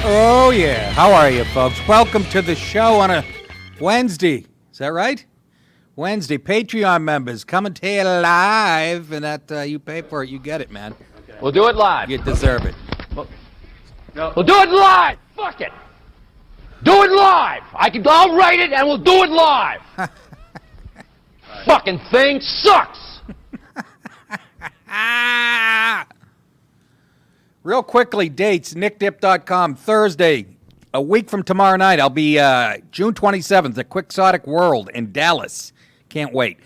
Oh, yeah. How are you, folks? Welcome to the show on a Wednesday. Is that right? Wednesday. Patreon members coming to you live, and that you pay for it, you get it, man. Okay. We'll do it live. You deserve it. We'll do it live. Fuck it. Do it live. I'll write it, and we'll do it live. Fucking thing sucks. Real quickly, dates, nickdip.com, Thursday, a week from tomorrow night. I'll be June 27th at Quixotic World in Dallas. Can't wait.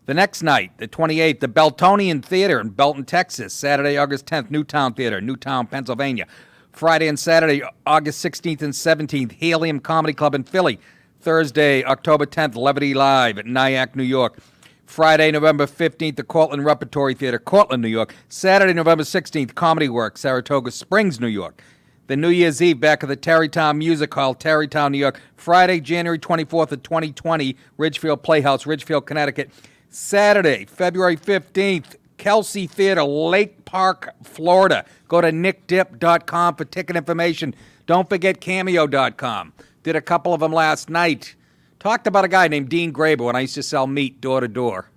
The next night, the 28th, the Beltonian Theater in Belton, Texas. Saturday, August 10th, Newtown Theater, Newtown, Pennsylvania. Friday and Saturday, August 16th and 17th, Helium Comedy Club in Philly. Thursday, October 10th, Levity Live at Nyack, New York. Friday, November 15th, the Cortland Repertory Theater, Cortland, New York. Saturday, November 16th, Comedy Works, Saratoga Springs, New York. The New Year's Eve, back at the Tarrytown Music Hall, Tarrytown, New York. Friday, January 24th of 2020, Ridgefield Playhouse, Ridgefield, Connecticut. Saturday, February 15th, Kelsey Theater, Lake Park, Florida. Go to nickdip.com for ticket information. Don't forget cameo.com. Did a couple of them last night. Talked about a guy named Dean Graber when I used to sell meat door to door.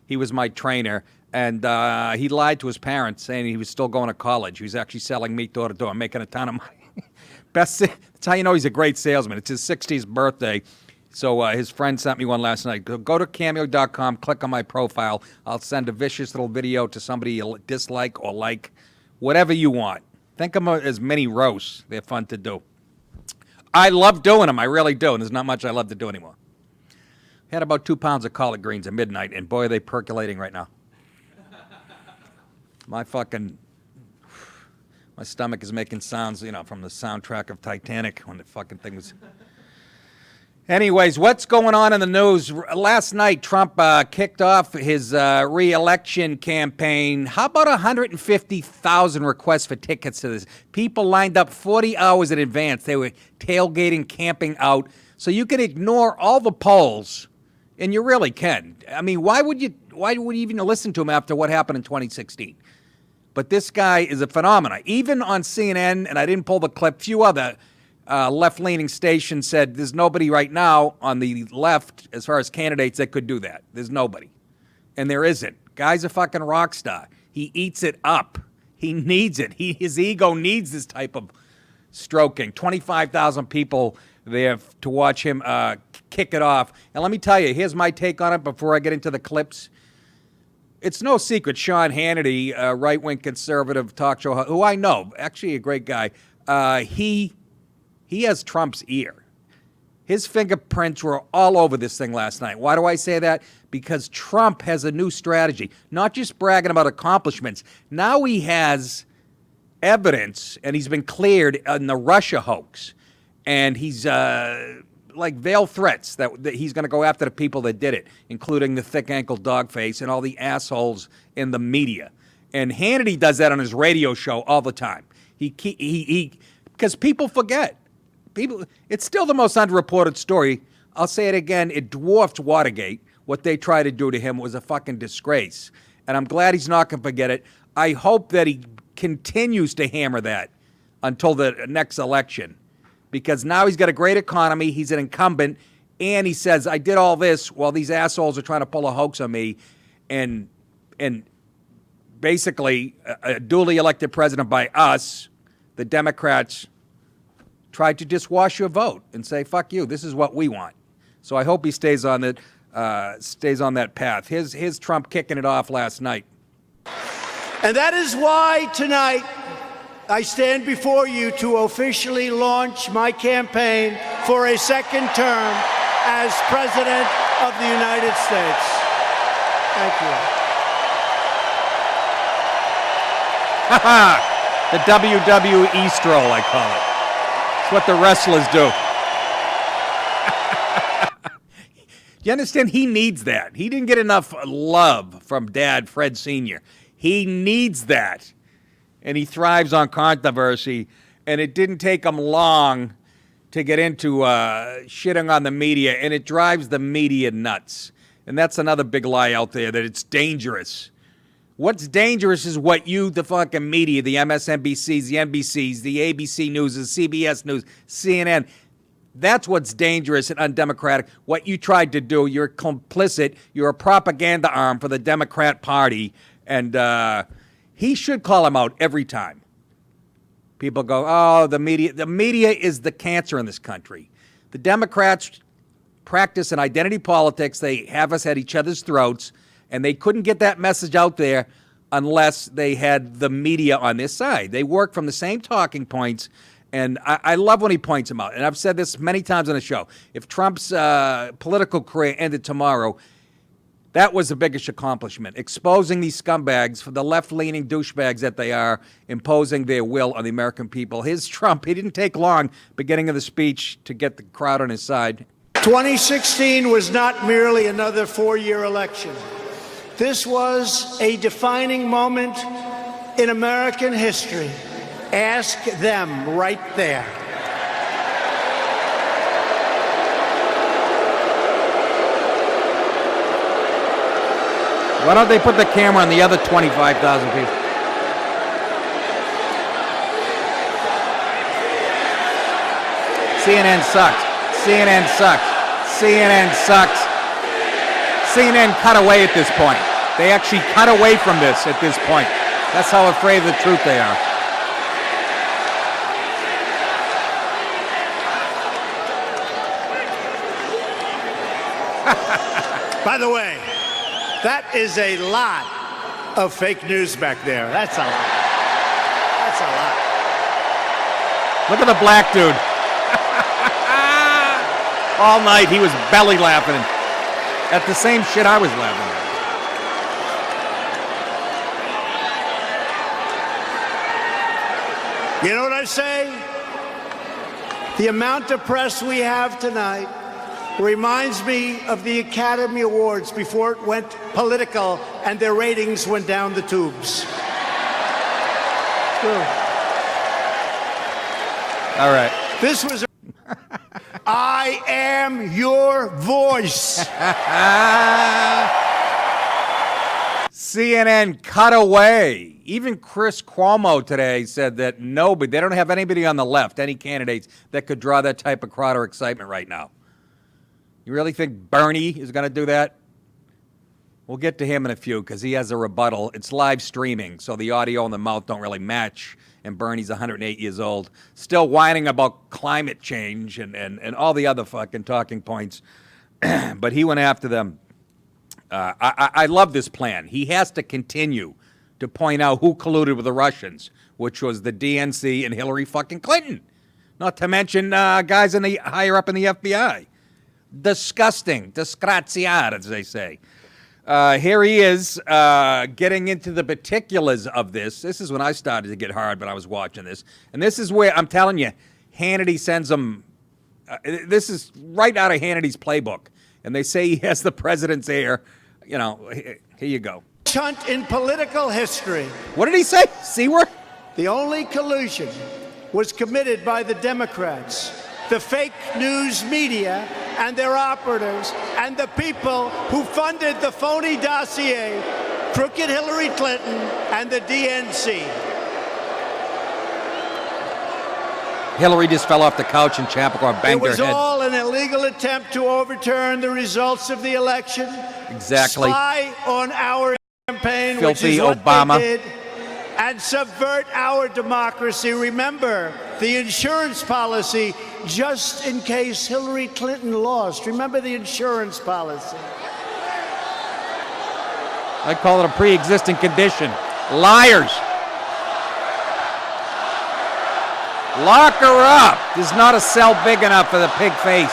He was my trainer, and he lied to his parents saying he was still going to college. He was actually selling meat door to door, making a ton of money. That's how you know he's a great salesman. It's his 60th birthday, so his friend sent me one last night. Go to cameo.com, click on my profile. I'll send a vicious little video to somebody you dislike or like, whatever you want. Think of them as mini roasts. They're fun to do. I love doing them. I really do. And there's not much I love to do anymore. Had about 2 pounds of collard greens at midnight, and boy, are they percolating right now. My stomach is making sounds, from the soundtrack of Titanic when the fucking thing was. Anyways, what's going on in the news? Last night, Trump kicked off his re-election campaign. How about 150,000 requests for tickets to this? People lined up 40 hours in advance. They were tailgating, camping out. So you can ignore all the polls, and you really can. I mean, why would you even listen to him after what happened in 2016? But this guy is a phenomenon. Even on CNN, and I didn't pull the clip, few other left-leaning stations said there's nobody right now on the left as far as candidates that could do that. There's nobody. And there isn't. Guy's a fucking rock star. He eats it up. He needs it. His ego needs this type of stroking. 25,000 people there to watch him kick it off. And let me tell you, here's my take on it before I get into the clips. It's no secret Sean Hannity, a right-wing conservative talk show, who I know, actually a great guy, he has Trump's ear. His fingerprints were all over this thing last night. Why do I say that? Because Trump has a new strategy, not just bragging about accomplishments. Now he has evidence, and he's been cleared in the Russia hoax. And he's like veiled threats that he's going to go after the people that did it, including the thick-ankle dog face and all the assholes in the media. And Hannity does that on his radio show all the time. Because people forget. It's still the most underreported story. I'll say it again. It dwarfs Watergate. What they tried to do to him was a fucking disgrace. And I'm glad he's not going to forget it. I hope that he continues to hammer that until the next election. Because now he's got a great economy. He's an incumbent. And he says, I did all this while these assholes are trying to pull a hoax on me. And basically, a duly elected president by us, the Democrats, tried to just wash your vote and say, fuck you, this is what we want. So I hope he stays on that path. Here's Trump kicking it off last night. And that is why tonight I stand before you to officially launch my campaign for a second term as President of the United States. Thank you. The WWE stroll, I call it. It's what the wrestlers do. You understand? He needs that. He didn't get enough love from Dad, Fred Sr. He needs that. And he thrives on controversy. And it didn't take him long to get into shitting on the media. And it drives the media nuts. And that's another big lie out there, that it's dangerous. What's dangerous is what you, the fucking media, the MSNBCs, the NBCs, the ABC News, the CBS News, CNN, that's what's dangerous and undemocratic. What you tried to do, you're complicit. You're a propaganda arm for the Democrat Party. And he should call him out every time. People go, oh, the media. The media is the cancer in this country. The Democrats practice an identity politics. They have us at each other's throats. And they couldn't get that message out there unless they had the media on their side. They work from the same talking points. And I love when he points them out. And I've said this many times on the show. If Trump's political career ended tomorrow, that was the biggest accomplishment. Exposing these scumbags for the left-leaning douchebags that they are, imposing their will on the American people. His Trump, he didn't take long, beginning of the speech, to get the crowd on his side. 2016 was not merely another four-year election. This was a defining moment in American history. Ask them right there. Why don't they put the camera on the other 25,000 people? CNN sucks. CNN sucks. CNN sucks. CNN cut away at this point. They actually cut away from this at this point. That's how afraid of the truth they are. By the way, that is a lot of fake news back there. That's a lot. That's a lot. Look at the black dude. All night he was belly laughing at the same shit I was laughing at. You know what I say? The amount of press we have tonight reminds me of the Academy Awards before it went political and their ratings went down the tubes. All right. This was I am your voice. CNN cut away. Even Chris Cuomo today said that nobody, they don't have anybody on the left, any candidates that could draw that type of crowd or excitement right now. You really think Bernie is going to do that? We'll get to him in a few because he has a rebuttal. It's live streaming, so the audio and the mouth don't really match. And Bernie's 108 years old, still whining about climate change and all the other fucking talking points. But he went after them. I love this plan. He has to continue to point out who colluded with the Russians, which was the DNC and Hillary fucking Clinton. Not to mention guys higher up in the FBI. Disgusting. Disgraziato, as they say. Here he is getting into the particulars of this. This is when I started to get hard when I was watching this. And this is where, I'm telling you, Hannity sends them. This is right out of Hannity's playbook. And they say he has the president's ear. You know, here you go. Hunt in political history. What did he say? Seaward? The only collusion was committed by the Democrats, the fake news media, and their operatives, and the people who funded the phony dossier, crooked Hillary Clinton, and the DNC. Hillary just fell off the couch in Chappaqua, banged her head. It was all an illegal attempt to overturn the results of the election. Exactly. Spy on our campaign, Filthy which is what Obama. they did, and subvert our democracy. Remember the insurance policy, just in case Hillary Clinton lost. Remember the insurance policy. I call it a pre-existing condition. Liars. Lock her up. There's not a cell big enough for the pig face.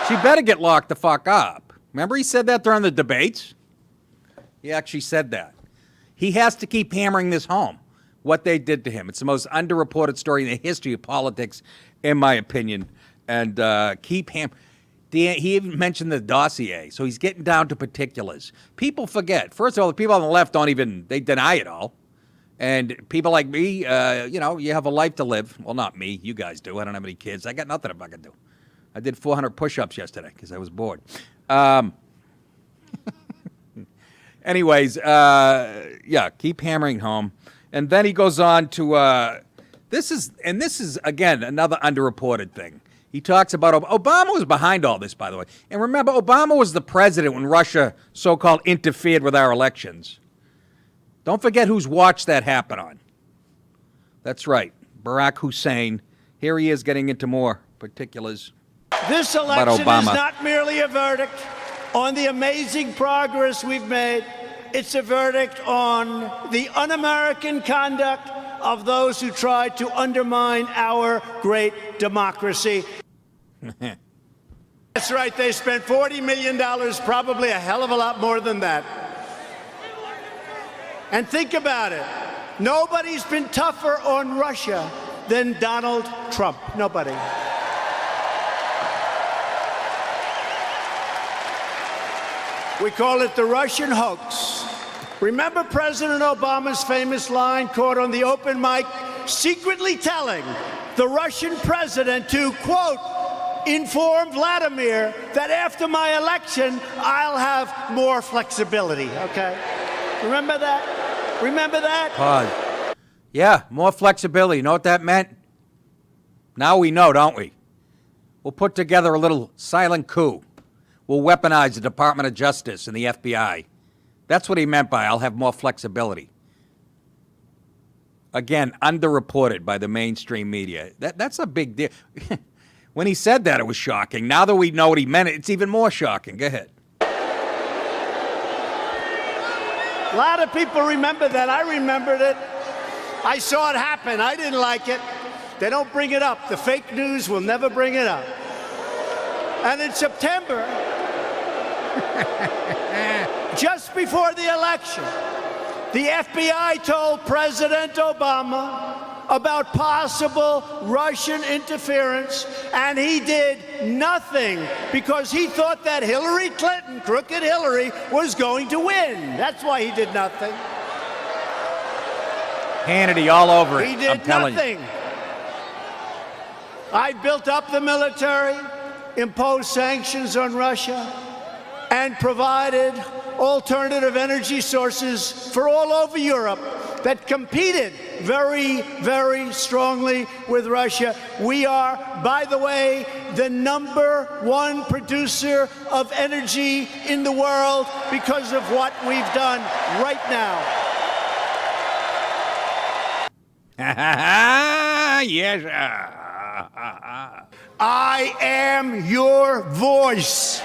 She better get locked the fuck up. Remember he said that during the debates? He actually said that. He has to keep hammering this home, what they did to him. It's the most underreported story in the history of politics, in my opinion. And keep hammering. He even mentioned the dossier, so he's getting down to particulars. People forget. First of all, the people on the left they deny it all. And people like me, you have a life to live. Well, not me. You guys do. I don't have any kids. I got nothing if I can do. I did 400 push-ups yesterday because I was bored. Anyways, yeah, keep hammering home. And then he goes on to, this is, again, another underreported thing. He talks about, Obama was behind all this, by the way. And remember, Obama was the president when Russia so-called interfered with our elections. Don't forget who's watched that happen on. That's right, Barack Hussein. Here he is getting into more particulars. This election is not merely a verdict on the amazing progress we've made. It's a verdict on the un-American conduct of those who tried to undermine our great democracy. That's right, they spent $40 million, probably a hell of a lot more than that. And think about it. Nobody's been tougher on Russia than Donald Trump. Nobody. We call it the Russian hoax. Remember President Obama's famous line caught on the open mic, secretly telling the Russian president to, quote, inform Vladimir that after my election, I'll have more flexibility, okay? Remember that? Remember that? Pause. Yeah, more flexibility. You know what that meant? Now we know, don't we? We'll put together a little silent coup. We'll weaponize the Department of Justice and the FBI. That's what he meant by I'll have more flexibility. Again, underreported by the mainstream media. That's a big deal. When he said that, it was shocking. Now that we know what he meant, it's even more shocking. Go ahead. A lot of people remember that. I remembered it. I saw it happen. I didn't like it. They don't bring it up. The fake news will never bring it up. And in September, just before the election, the FBI told President Obama about possible Russian interference, and he did nothing because he thought that Hillary Clinton, crooked Hillary, was going to win. That's why he did nothing. Hannity all over it. He did nothing. I built up the military, imposed sanctions on Russia, and provided alternative energy sources for all over Europe that competed very, very strongly with Russia. We are, by the way, the #1 producer of energy in the world because of what we've done right now. Yes. I am your voice.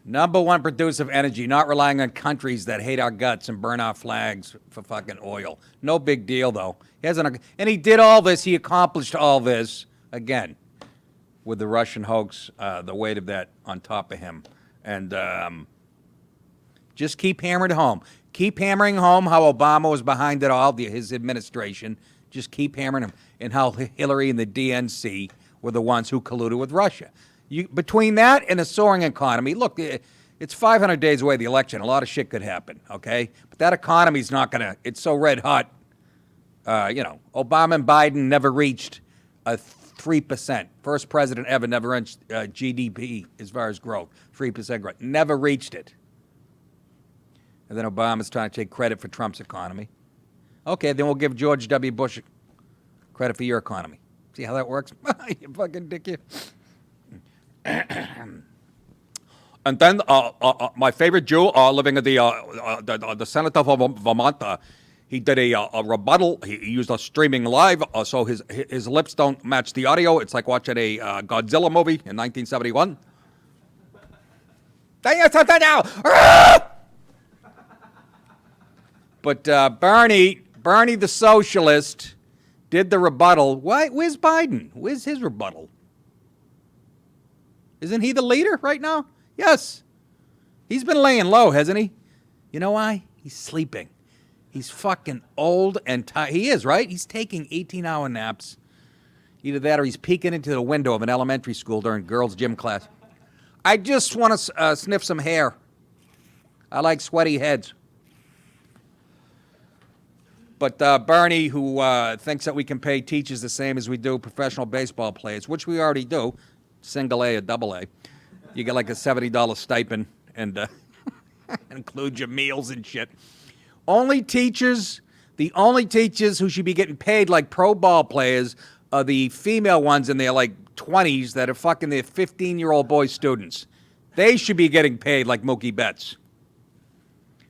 #1 producer of energy, not relying on countries that hate our guts and burn our flags for fucking oil. No big deal, though. And he did all this, he accomplished all this, again, with the Russian hoax, the weight of that on top of him. And just keep hammering home. Keep hammering home how Obama was behind it all, his administration. Just keep hammering him. And how Hillary and the DNC were the ones who colluded with Russia. Between that and a soaring economy, look, it's 500 days away, the election. A lot of shit could happen, okay? But that economy's not going to, it's so red hot. Obama and Biden never reached a 3%. First president ever never reached GDP as far as growth, 3% growth. Never reached it. And then Obama's trying to take credit for Trump's economy. Okay, then we'll give George W. Bush credit for your economy. See how that works? You fucking dick, you. And then my favorite Jew living in the Senate of Vermont, he did a rebuttal. He used a streaming live, so his lips don't match the audio. It's like watching a Godzilla movie in 1971. But Bernie the socialist, did the rebuttal. Where's Biden? Where's his rebuttal? Isn't he the leader right now? Yes. He's been laying low, hasn't he? You know why? He's sleeping. He's fucking old and tired. He is, right? He's taking 18-hour naps. Either that or he's peeking into the window of an elementary school during girls' gym class. I just want to sniff some hair. I like sweaty heads. But Bernie, who thinks that we can pay teachers the same as we do professional baseball players, which we already do, single A or double A, you get like a $70 stipend and include your meals and shit. The only teachers who should be getting paid like pro ball players are the female ones in their like 20s that are fucking their 15-year-old boy students. They should be getting paid like Mookie Betts.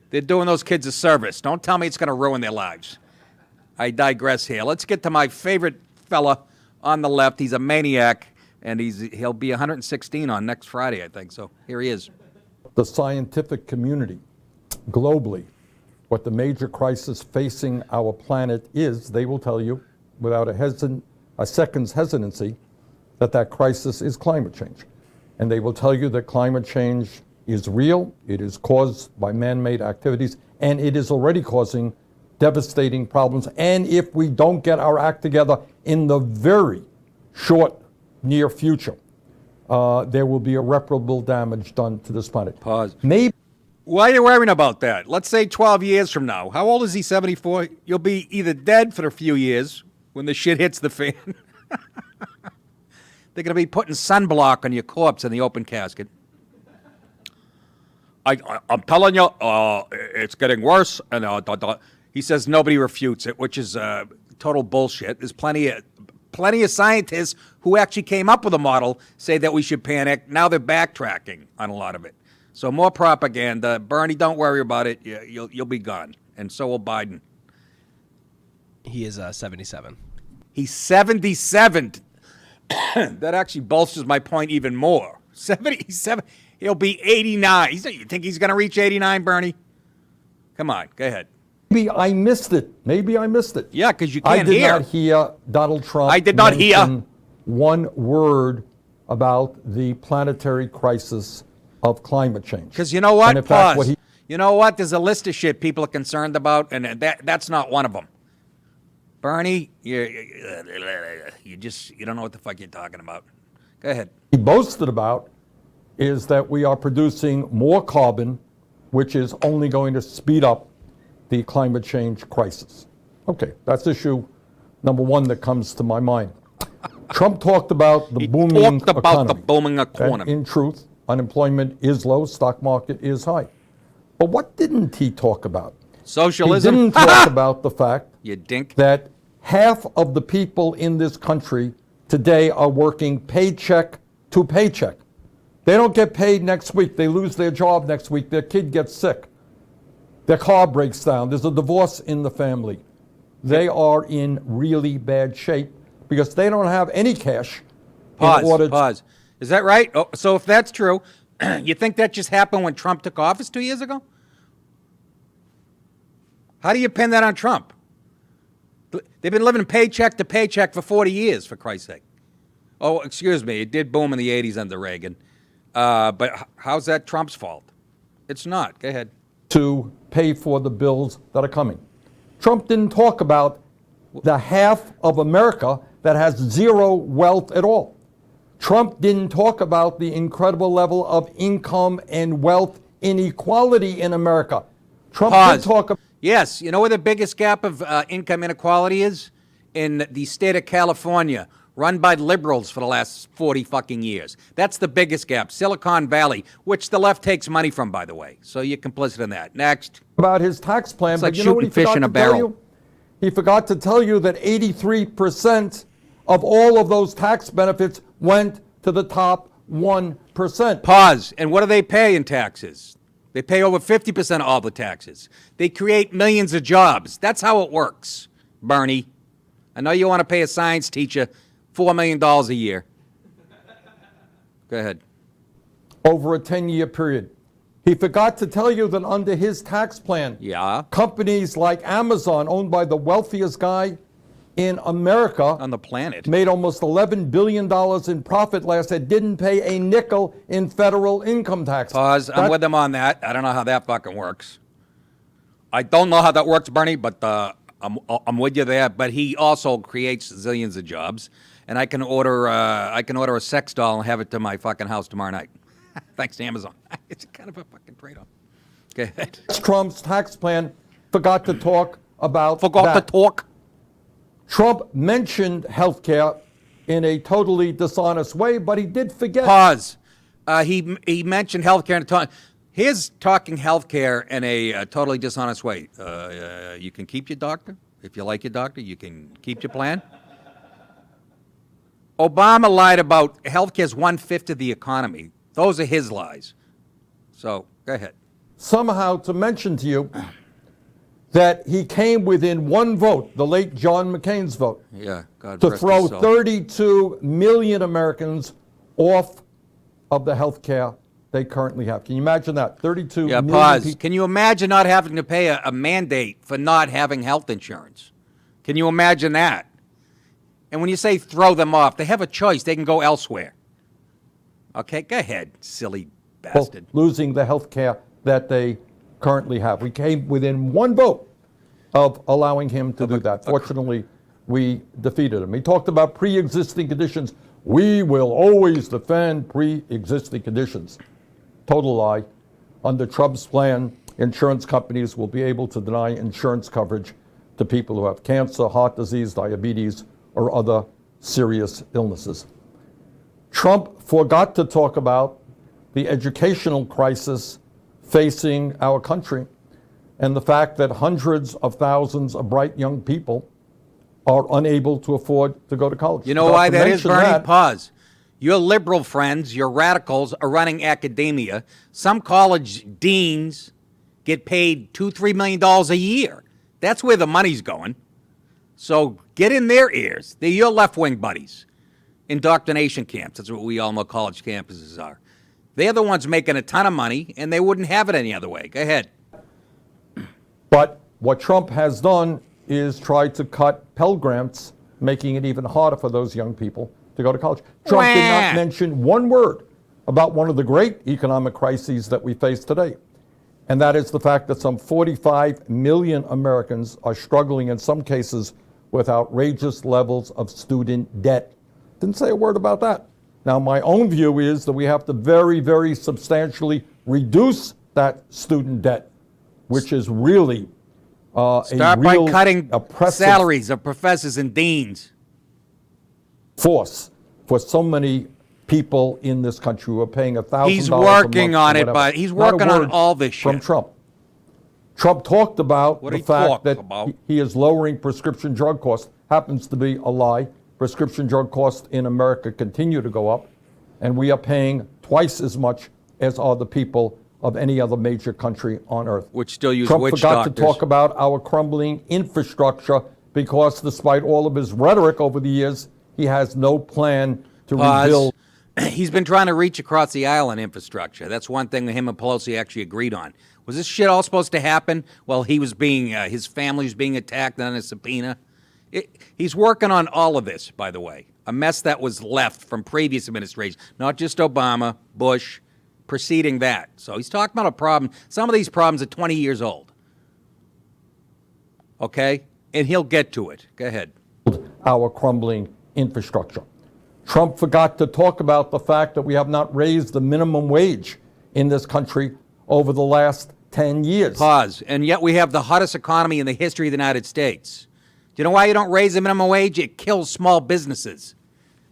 They're doing those kids a service. Don't tell me it's going to ruin their lives. I digress here. Let's get to my favorite fella on the left. He's a maniac, and he'll be 116 on next Friday, I think. So here he is. The scientific community globally, what the major crisis facing our planet is, they will tell you without a second's hesitancy that crisis is climate change. And they will tell you that climate change is real, it is caused by man-made activities, and it is already causing devastating problems. And if we don't get our act together in the very short, near future, there will be irreparable damage done to this planet. Pause. Maybe. Why are you worrying about that? Let's say 12 years from now. How old is he, 74? You'll be either dead for a few years when the shit hits the fan. They're going to be putting sunblock on your corpse in the open casket. I'm telling you, it's getting worse. And he says nobody refutes it, which is total bullshit. There's plenty of scientists who actually came up with a model say that we should panic. Now they're backtracking on a lot of it. So more propaganda. Bernie, don't worry about it. You'll be gone. And so will Biden. He is 77. He's 77. That actually bolsters my point even more. 77. He'll be 89. You think he's going to reach 89, Bernie? Come on, go ahead. Maybe I missed it. Yeah, because you can't hear. I did not hear Donald Trump I did not hear one word about the planetary crisis of climate change. Because you know what? Pause. What you know what? There's a list of shit people are concerned about, and that's not one of them. Bernie, you don't know what the fuck you're talking about. Go ahead. He boasted about is that we are producing more carbon, which is only going to speed up the climate change crisis. Okay, that's issue number one that comes to my mind. Trump talked about the booming economy. And in truth, unemployment is low, stock market is high. But what didn't he talk about? Socialism. He didn't talk about the fact that half of the people in this country today are working paycheck to paycheck. They don't get paid next week. They lose their job next week. Their kid gets sick. Their car breaks down. There's a divorce in the family. They are in really bad shape because they don't have any cash. Pause. Is that right? Oh, so if that's true, you think that just happened when Trump took office 2 years ago? How do you pin that on Trump? They've been living paycheck to paycheck for 40 years, for Christ's sake. Oh, excuse me. It did boom in the 80s under Reagan. But how's that Trump's fault? It's not. Go ahead. To pay for the bills that are coming. Trump didn't talk about the half of America that has zero wealth at all. Trump didn't talk about the incredible level of income and wealth inequality in America. Trump did talk about... Yes, you know where the biggest gap of income inequality is? In the state of California, run by liberals for the last 40 fucking years. That's the biggest gap. Silicon Valley, which the left takes money from, by the way. So you're complicit in that. Next. About his tax plan. It's like but you know what shooting fish in a barrel. He forgot to tell you that 83% of all of those tax benefits went to the top 1%. Pause. And what do they pay in taxes? They pay over 50% of all the taxes. They create millions of jobs. That's how it works, Bernie. I know you want to pay a science teacher $4 million a year. Go ahead. Over a 10-year period. He forgot to tell you that under his tax plan, companies like Amazon, owned by the wealthiest guy in America on the planet, made almost $11 billion in profit last year, didn't pay a nickel in federal income tax. Pause. I'm with him on that. I don't know how that fucking works. I don't know how that works, Bernie, but I'm with you there. But he also creates zillions of jobs, and I can order a sex doll and have it to my fucking house tomorrow night. Thanks to Amazon. It's kind of a fucking trade-off. Go ahead. Trump's tax plan forgot to talk about to talk. Trump mentioned health care in a totally dishonest way, but he did forget. Pause. He mentioned healthcare. Here's talking healthcare in a totally dishonest way. You can keep your doctor. If you like your doctor, you can keep your plan. Obama lied about healthcare's 1/5 of the economy. Those are his lies. So, go ahead. Somehow to mention to you that he came within one vote, the late John McCain's vote, Yeah, God to rest throw his soul. 32 million Americans off of the health care they currently have. Can you imagine that? 32 Yeah, million pause. people. Can you imagine not having to pay a mandate for not having health insurance? Can you imagine that? And when you say throw them off, they have a choice. They can go elsewhere. Okay, go ahead, silly bastard. Losing the health care that they currently have. We came within one vote of allowing him to do that. Fortunately, we defeated him. He talked about pre-existing conditions. We will always defend pre-existing conditions. Total lie. Under Trump's plan, insurance companies will be able to deny insurance coverage to people who have cancer, heart disease, diabetes, or other serious illnesses. Trump forgot to talk about the educational crisis facing our country and the fact that hundreds of thousands of bright young people are unable to afford to go to college. You know why that is, Bernie? Pause. Your liberal friends, your radicals, are running academia. Some college deans get paid $2-3 million a year. That's where the money's going. So get in their ears. They're your left-wing buddies. Indoctrination camps. That's what we all know college campuses are. They're the ones making a ton of money, and they wouldn't have it any other way. Go ahead. But what Trump has done is try to cut Pell Grants, making it even harder for those young people to go to college. Trump did not mention one word about one of the great economic crises that we face today, and that is the fact that some 45 million Americans are struggling in some cases with outrageous levels of student debt. Didn't say a word about that. Now, my own view is that we have to very, very substantially reduce that student debt, which is really Start by cutting salaries of professors and deans. Force for so many people in this country who are paying $1,000 He's working a month on it, but he's working on all this shit. From Trump. Trump talked about What the he fact talked that about? he is lowering prescription drug costs. Happens to be a lie. Prescription drug costs in America continue to go up, and we are paying twice as much as are the people of any other major country on earth. Which still use Trump witch forgot doctors. to talk about our crumbling infrastructure because despite all of his rhetoric over the years, he has no plan to rebuild. He's been trying to reach across the aisle on infrastructure. That's one thing that him and Pelosi actually agreed on. Was this shit all supposed to happen while he was being, his family was being attacked on a subpoena? He's working on all of this, by the way. A mess that was left from previous administrations, not just Obama, Bush, preceding that. So he's talking about a problem. Some of these problems are 20 years old. Okay? And he'll get to it. Go ahead. Our crumbling infrastructure. Trump forgot to talk about the fact that we have not raised the minimum wage in this country over the last 10 years. Pause. And yet we have the hottest economy in the history of the United States. Do you know why you don't raise the minimum wage? It kills small businesses.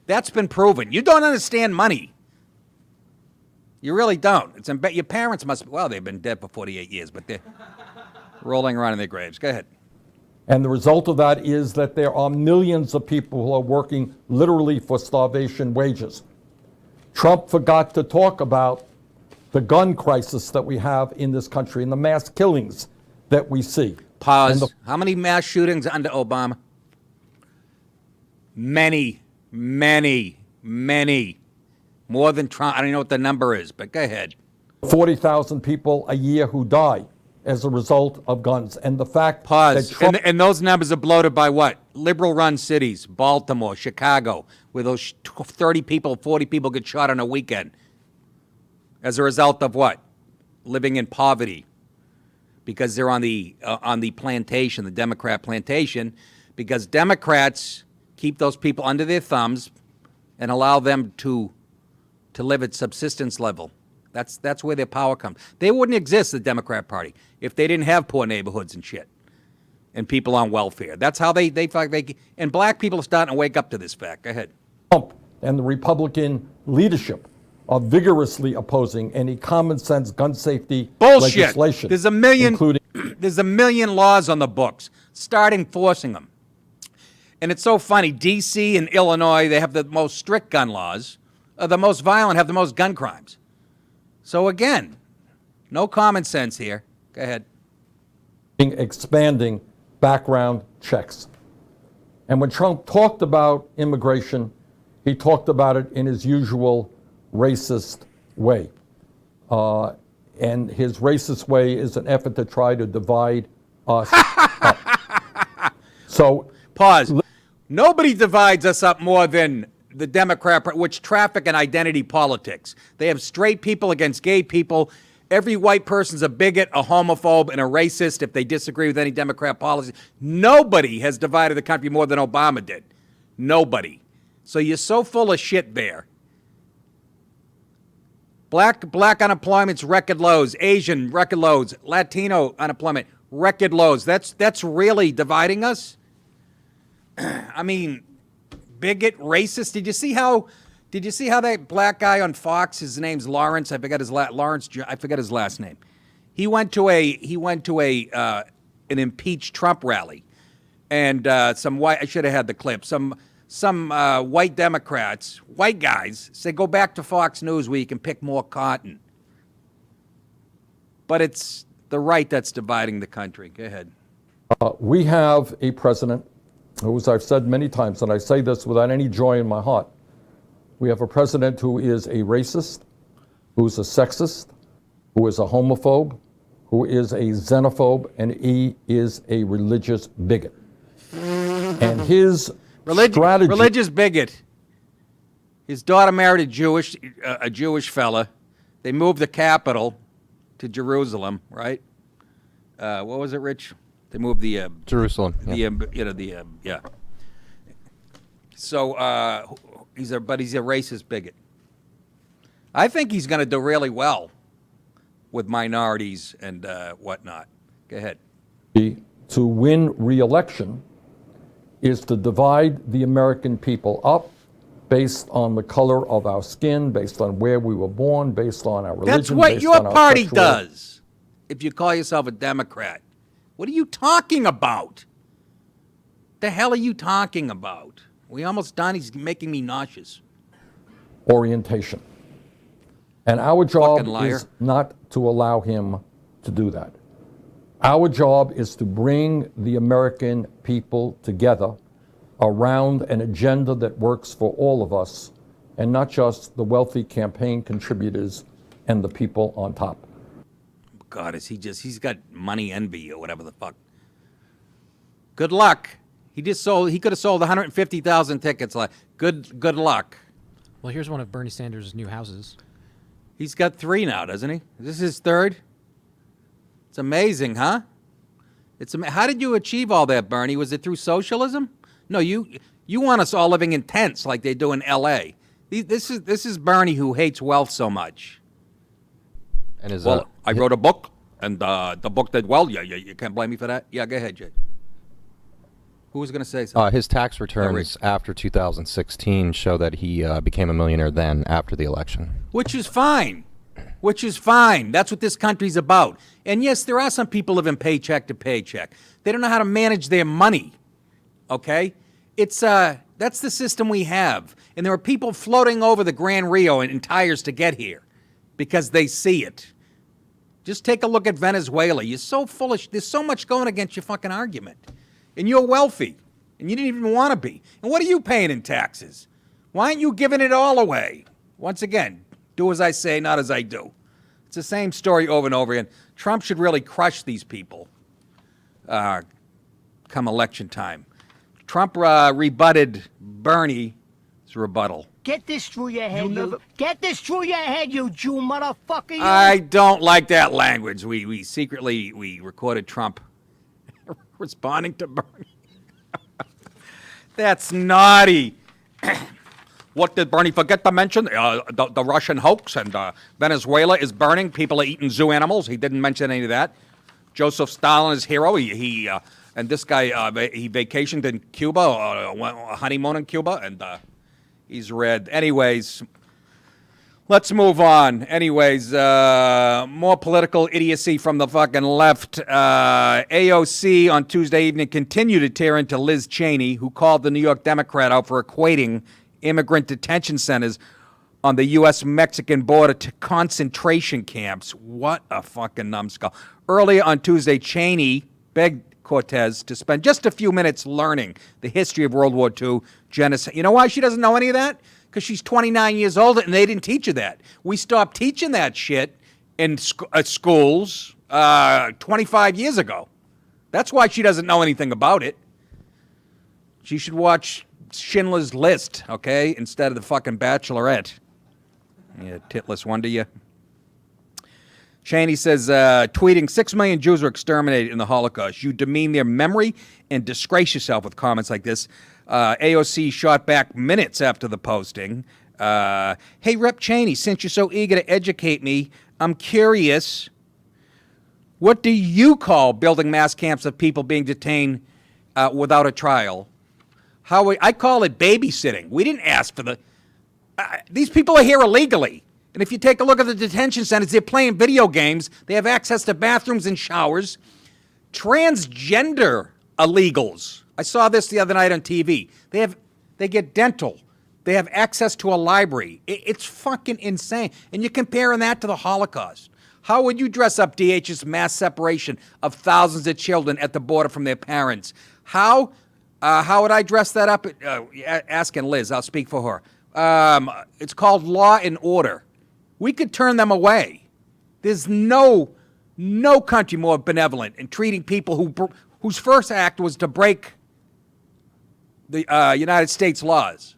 That's been proven. You don't understand money. You really don't. Your parents must, well, they've been dead for 48 years, but they're rolling around in their graves. Go ahead. And the result of that is that there are millions of people who are working literally for starvation wages. Trump forgot to talk about the gun crisis that we have in this country and the mass killings that we see. Pause. How many mass shootings under Obama? Many. More than Trump. I don't know what the number is, but go ahead. 40,000 people a year who die as a result of guns. And the fact Pause. that Trump... And those numbers are bloated by what? Liberal-run cities, Baltimore, Chicago, where those 30 people, 40 people get shot on a weekend. As a result of what? Living in poverty. Because they're on the plantation, the Democrat plantation, because Democrats keep those people under their thumbs and allow them to live at subsistence level. That's where their power comes. They wouldn't exist, the Democrat Party, if they didn't have poor neighborhoods and shit and people on welfare. That's how they and black people are starting to wake up to this fact. Go ahead. Trump and the Republican leadership are vigorously opposing any common sense gun safety Bullshit. legislation. There's a million. including There's a million laws on the books. Start enforcing them. And it's so funny. D.C. and Illinois, they have the most strict gun laws. The most violent have the most gun crimes. So again, no common sense here. Go ahead. expanding background checks. And when Trump talked about immigration, he talked about it in his usual racist way. And his racist way is an effort to try to divide us up. So, Pause. Nobody divides us up more than the Democrat, which traffic and identity politics. They have straight people against gay people. Every white person's a bigot, a homophobe, and a racist if they disagree with any Democrat policy. Nobody has divided the country more than Obama did. Nobody. So you're so full of shit there. Black unemployment's record lows. Asian record lows. Latino unemployment record lows. That's really dividing us. I mean, bigot, racist. Did you see how that black guy on Fox? His name's Lawrence. I forget his last name. He went to an impeach Trump rally, and some white. I should have had the clip. Some white Democrats, white guys, say go back to Fox News where you can pick more cotton. But it's the right that's dividing the country. Go ahead. we have a president who, as I've said many times, and I say this without any joy in my heart, we have a president who is a racist, who's a sexist, who is a homophobe, who is a xenophobe, and he is a religious bigot. And his strategy... Religious bigot. His daughter married a Jewish fella. They moved the capital to Jerusalem, right? What was it, Rich? They moved the... Jerusalem. Yeah. So he's a racist bigot. I think he's going to do really well with minorities and whatnot. Go ahead. To win re-election is to divide the American people up based on the color of our skin, based on where we were born, based on our religion. That's what based your on our party sexual... does. If you call yourself a Democrat, what are you talking about? The hell are you talking about? We almost done. He's making me nauseous. orientation. And our job Fucking liar. is not to allow him to do that. Our job is to bring the American people together around an agenda that works for all of us and not just the wealthy campaign contributors and the people on top. God, he's got money envy or whatever the fuck. Good luck. He could have sold 150,000 tickets. Good luck. Well, here's one of Bernie Sanders' new houses. He's got 3 now, doesn't he? Is this his 3rd? It's amazing, huh? How did you achieve all that, Bernie? Was it through socialism? No, you want us all living in tents like they do in L.A. This is Bernie who hates wealth so much. And I wrote a book, and the book did well. Yeah, you can't blame me for that. Yeah, go ahead, Jay. Who was going to say something? his tax returns after 2016 show that he became a millionaire then after the election. Which is fine. That's what this country's about. And yes, there are some people living paycheck to paycheck. They don't know how to manage their money. Okay? That's the system we have. And there are people floating over the Gran Rio in tires to get here because they see it. Just take a look at Venezuela. You're so foolish. There's so much going against your fucking argument. And you're wealthy. And you didn't even want to be. And what are you paying in taxes? Why aren't you giving it all away? Once again, do as I say, not as I do. It's the same story over and over again. Trump should really crush these people come election time. Trump rebutted Bernie's rebuttal. Get this through your head, Get this through your head, you Jew motherfucker, you! I don't like that language. We secretly recorded Trump responding to Bernie. That's naughty. What did Bernie forget to mention? The Russian hoax and Venezuela is burning. People are eating zoo animals. He didn't mention any of that. Joseph Stalin is hero. And this guy, he vacationed in Cuba, a honeymoon in Cuba, and He's red. Anyways, let's move on. Anyways, more political idiocy from the fucking left. AOC on Tuesday evening continued to tear into Liz Cheney, who called the New York Democrat out for equating immigrant detention centers on the U.S.-Mexican border to concentration camps. What a fucking numbskull. Earlier on Tuesday, Cheney begged Cortez to spend just a few minutes learning the history of World War II genocide. You know why she doesn't know any of that? Because she's 29 years old and they didn't teach her that. We stopped teaching that shit in schools 25 years ago. That's why she doesn't know anything about it. She should watch Schindler's List, okay, instead of the fucking Bachelorette. You titless wonder you. Cheney says, tweeting, 6 million Jews were exterminated in the Holocaust. You demean their memory and disgrace yourself with comments like this. AOC shot back minutes after the posting. Hey, Rep. Cheney, since you're so eager to educate me, I'm curious, what do you call building mass camps of people being detained without a trial? I call it babysitting. We didn't ask for the... these people are here illegally. And if you take a look at the detention centers, they're playing video games. They have access to bathrooms and showers. Transgender illegals. I saw this the other night on TV. They get dental. They have access to a library. It's fucking insane. And you're comparing that to the Holocaust. How would you dress up DH's mass separation of thousands of children at the border from their parents? How would I dress that up? Asking Liz, I'll speak for her. It's called law and order. We could turn them away. There's no country more benevolent in treating people whose first act was to break the United States laws.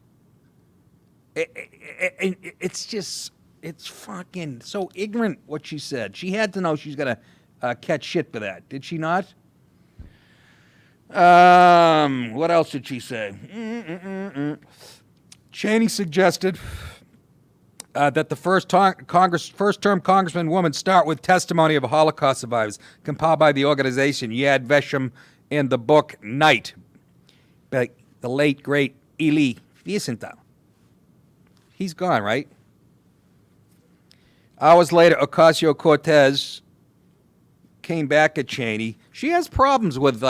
It's fucking so ignorant what she said. She had to know she's going to catch shit for that. Did she not? What else did she say? Cheney suggested that the first-term congressman woman start with testimony of Holocaust survivors compiled by the organization Yad Vashem in the book Night by the late, great Elie Wiesenthal. He's gone, right? Hours later, Ocasio-Cortez came back at Cheney. She has problems with,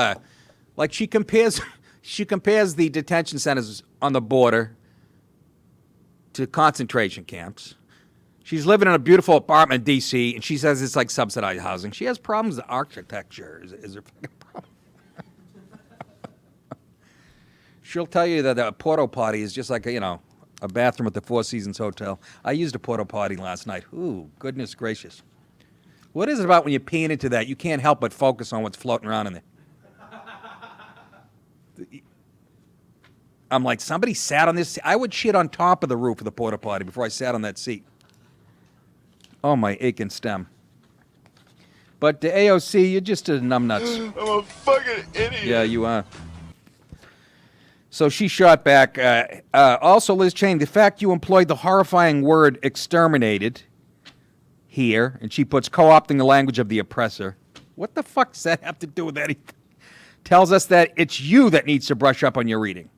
like she compares the detention centers on the border to concentration camps. She's living in a beautiful apartment in D.C., and she says it's like subsidized housing. She has problems with architecture. Is her fucking problem? She'll tell you that a porta potty is just like a bathroom at the Four Seasons Hotel. I used a porta potty last night. Ooh, goodness gracious. What is it about when you're peeing into that? You can't help but focus on what's floating around in there. I'm like, somebody sat on this. I would shit on top of the roof of the porta potty before I sat on that seat. Oh, my aching stem. But the AOC, you're just a numbnuts. I'm a fucking idiot. Yeah, you are. So she shot back. Also, Liz Cheney, the fact you employed the horrifying word exterminated here, and she puts co-opting the language of the oppressor. What the fuck does that have to do with anything? Tells us that it's you that needs to brush up on your reading.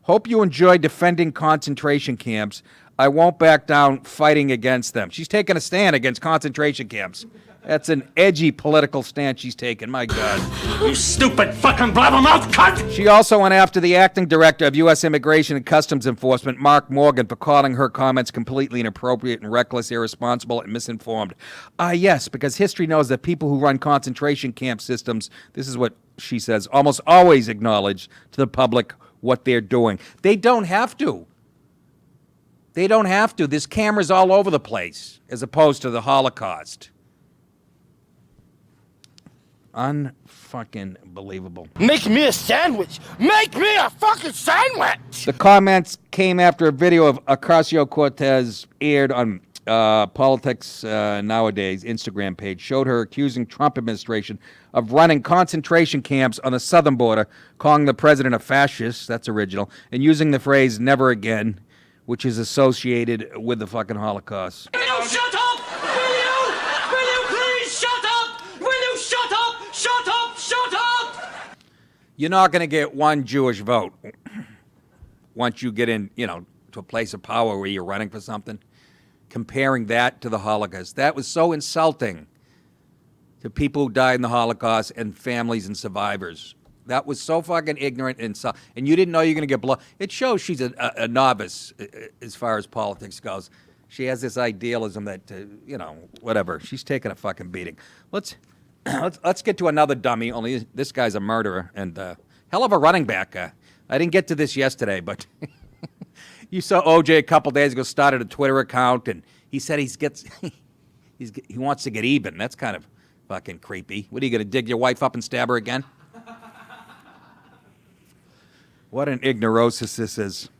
Hope you enjoy defending concentration camps. I won't back down fighting against them. She's taking a stand against concentration camps. That's an edgy political stance she's taken. My God. You stupid fucking blabbermouth cunt! She also went after the acting director of U.S. Immigration and Customs Enforcement, Mark Morgan, for calling her comments completely inappropriate and reckless, irresponsible, and misinformed. Yes, because history knows that people who run concentration camp systems, this is what she says, almost always acknowledge to the public what they're doing. They don't have to. They don't have to. There's cameras all over the place, as opposed to the Holocaust. Unfucking believable. Make me a sandwich! Make me a fucking sandwich! The comments came after a video of Ocasio-Cortez aired on Politics Nowadays Instagram page, showed her accusing Trump administration of running concentration camps on the southern border, calling the president a fascist, that's original, and using the phrase never again, which is associated with the fucking Holocaust. Will you shut up? Will you? Will you please shut up? Will you shut up? Shut up! Shut up! You're not going to get one Jewish vote once you get in, to a place of power where you're running for something, comparing that to the Holocaust. That was so insulting to people who died in the Holocaust and families and survivors. That was so fucking ignorant and you didn't know you're going to get blown. It shows she's a novice as far as politics goes. She has this idealism that, whatever. She's taking a fucking beating. Let's get to another dummy, only this guy's a murderer and hell of a running back. I didn't get to this yesterday, but you saw OJ a couple days ago started a Twitter account, and he said he wants to get even. That's kind of fucking creepy. What, are you going to dig your wife up and stab her again? What an ignorosis this is.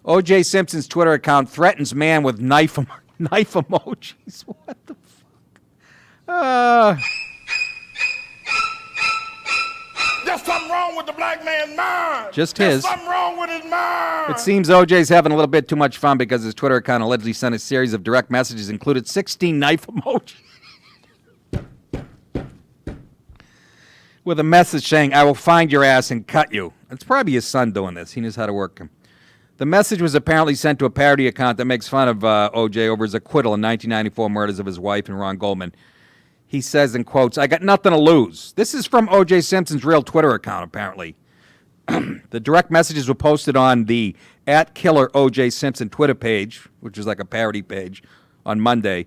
O.J. Simpson's Twitter account threatens man with knife emojis. What the fuck? There's something wrong with the black man's mind. Just his. There's something wrong with his mind. It seems O.J.'s having a little bit too much fun because his Twitter account allegedly sent a series of direct messages included 16 knife emojis. With a message saying, "I will find your ass and cut you." It's probably his son doing this. He knows how to work him. The message was apparently sent to a parody account that makes fun of O.J. over his acquittal in 1994 murders of his wife and Ron Goldman. He says in quotes, "I got nothing to lose." This is from O.J. Simpson's real Twitter account, apparently. The direct messages were posted on the @Killer O.J. Simpson Twitter page, which is like a parody page, on Monday.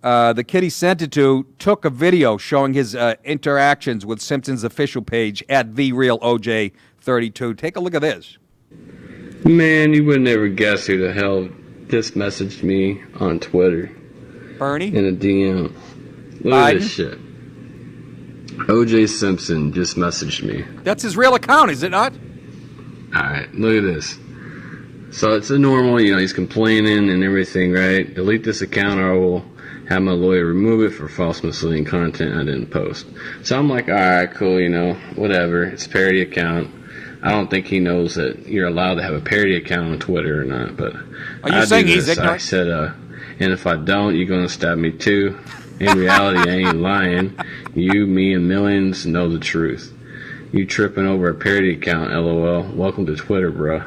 The kid he sent it to took a video showing his interactions with Simpson's official page @TheRealOJ32. Take a look at this. Man, you would never guess who the hell just messaged me on Twitter. Bernie? In a DM. Look at this shit. O.J. Simpson just messaged me. That's his real account, is it not? Alright, look at this. So it's a normal, he's complaining and everything, right? Delete this account or I will have my lawyer remove it for false misleading content I didn't post. So I'm like, alright, cool, whatever. It's a parody account. I don't think he knows that you're allowed to have a parody account on Twitter or not, but are you saying he's ignorant? I said, and if I don't, you're going to stab me too. In reality, I ain't lying. You, me, and millions know the truth. You tripping over a parody account, LOL. Welcome to Twitter, bro.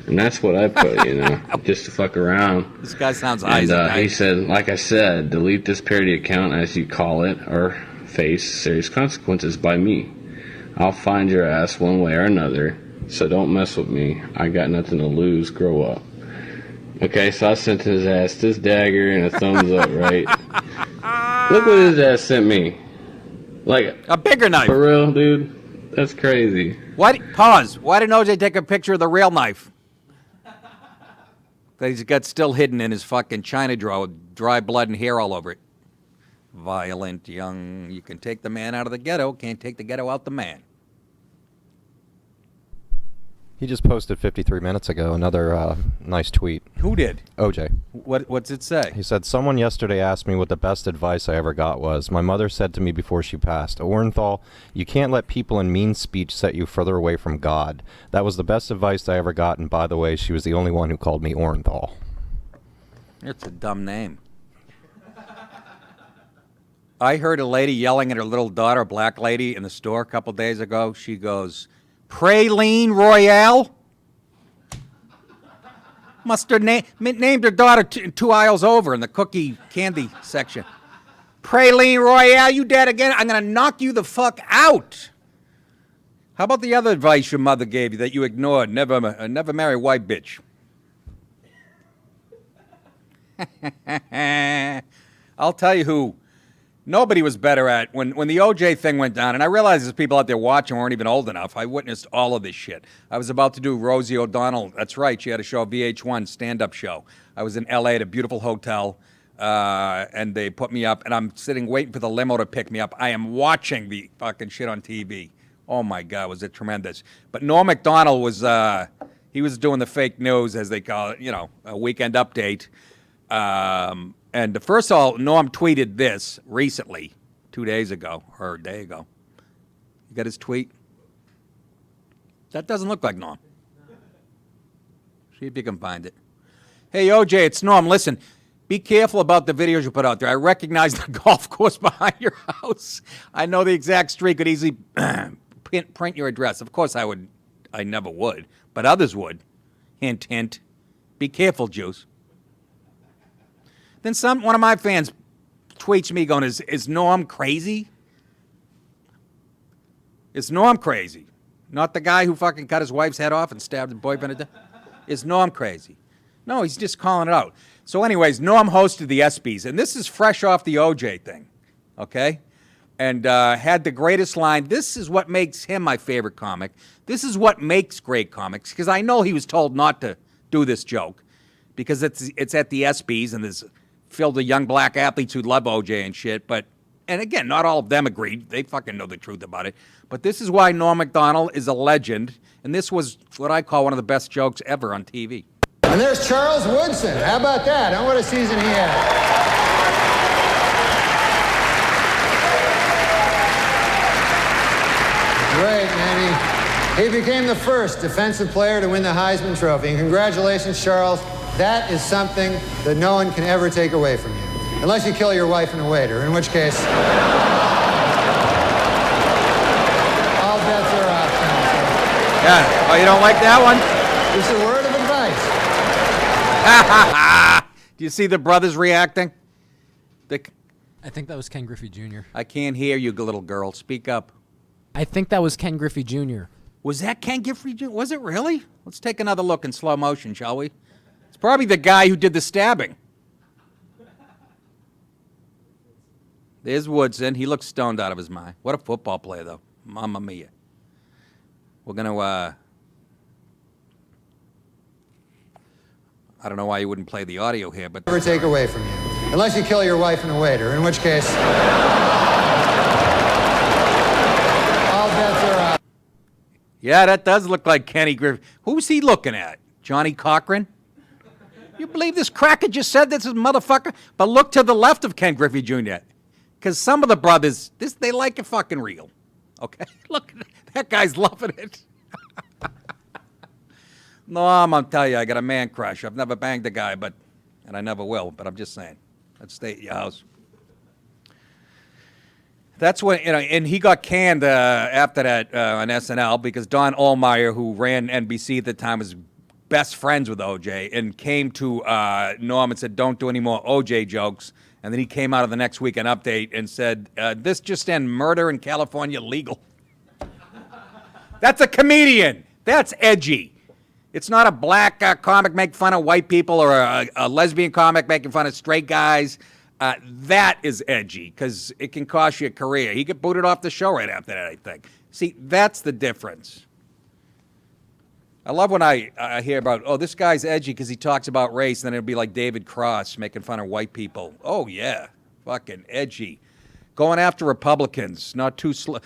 And that's what I put, just to fuck around. This guy sounds Isaac. And he said, like I said, delete this parody account, as you call it, or face serious consequences by me. I'll find your ass one way or another, so don't mess with me. I got nothing to lose. Grow up. Okay, so I sent his ass this dagger and a thumbs up, right? Look what his ass sent me. Like a bigger knife. For real, dude? That's crazy. Pause. Why didn't OJ take a picture of the real knife? That he's got still hidden in his fucking china drawer with dry blood and hair all over it. Violent, young. You can take the man out of the ghetto, can't take the ghetto out the man. He just posted 53 minutes ago another nice tweet. Who did? OJ. What's it say? He said, "Someone yesterday asked me what the best advice I ever got was. My mother said to me before she passed, Orenthal, you can't let people in mean speech set you further away from God. That was the best advice I ever got, and by the way, she was the only one who called me Orenthal." It's a dumb name. I heard a lady yelling at her little daughter, a black lady, in the store a couple days ago. She goes, "Praline Royale?" Must have named her daughter two aisles over in the cookie candy section. "Praline Royale, you dead again? I'm going to knock you the fuck out." How about the other advice your mother gave you that you ignored? Never marry a white bitch. I'll tell you who nobody was better at. When the OJ thing went down, and I realized there's people out there watching who weren't even old enough. I witnessed all of this shit. I was about to do Rosie O'Donnell. That's right. She had a show, VH1, stand-up show. I was in L.A. at a beautiful hotel, and they put me up, and I'm sitting waiting for the limo to pick me up. I am watching the fucking shit on TV. Oh, my God, was it tremendous. But Norm Macdonald was, he was doing the fake news, as they call it, a weekend update. And first of all, Norm tweeted this recently, 2 days ago, or a day ago. You got his tweet? That doesn't look like Norm. See if you can find it. Hey, OJ, it's Norm. Listen, be careful about the videos you put out there. I recognize the golf course behind your house. I know the exact street. Could easily print your address. Of course, I never would, but others would. Hint, hint. Be careful, Jews. Then one of my fans tweets me going, is Norm crazy? Is Norm crazy? Not the guy who fucking cut his wife's head off and stabbed his boyfriend to death? Is Norm crazy? No, he's just calling it out. So anyways, Norm hosted the ESPYs, and this is fresh off the OJ thing, okay? And had the greatest line. This is what makes him my favorite comic. This is what makes great comics, because I know he was told not to do this joke, because it's at the ESPYs, and there's filled with young black athletes who love OJ and shit, but, and again, not all of them agreed. They fucking know the truth about it. But this is why Norm Macdonald is a legend, and this was what I call one of the best jokes ever on TV. And there's Charles Woodson. How about that? And what a season he had. Great, man. He became the first defensive player to win the Heisman Trophy. And congratulations, Charles. That is something that no one can ever take away from you. Unless you kill your wife and a waiter, in which case... all bets are off. Yeah. Oh, you don't like that one? Just a word of advice. Do you see the brothers reacting? I think that was Ken Griffey Jr. I can't hear you, little girl. Speak up. I think that was Ken Griffey Jr. Was that Ken Griffey Jr.? Was it really? Let's take another look in slow motion, shall we? It's probably the guy who did the stabbing. There's Woodson. He looks stoned out of his mind. What a football player, though. Mamma mia. We're going to, I don't know why you wouldn't play the audio here, but... Never take away from you. Unless you kill your wife and a waiter, in which case... all bets are off. Yeah, that does look like Kenny Griffey. Who's he looking at? Johnny Cochran? You believe this cracker just said this is motherfucker? But look to the left of Ken Griffey Jr. Because some of the brothers, they like it fucking real. Okay? Look, that guy's loving it. No, I'm going to tell you, I got a man crush. I've never banged a guy, and I never will, but I'm just saying. Let's stay at your house. That's when, and he got canned after that on SNL because Don Ohlmeyer, who ran NBC at the time, was best friends with OJ and came to Norm and said, don't do any more OJ jokes. And then he came out of the next Weekend Update and said, this just end murder in California legal. That's a comedian. That's edgy. It's not a black comic making fun of white people or a lesbian comic making fun of straight guys. That is edgy because it can cost you a career. He got booted off the show right after that, I think. See, that's the difference. I love when I hear about, oh, this guy's edgy because he talks about race, and then it'll be like David Cross making fun of white people. Oh, yeah, fucking edgy. Going after Republicans, not too slow.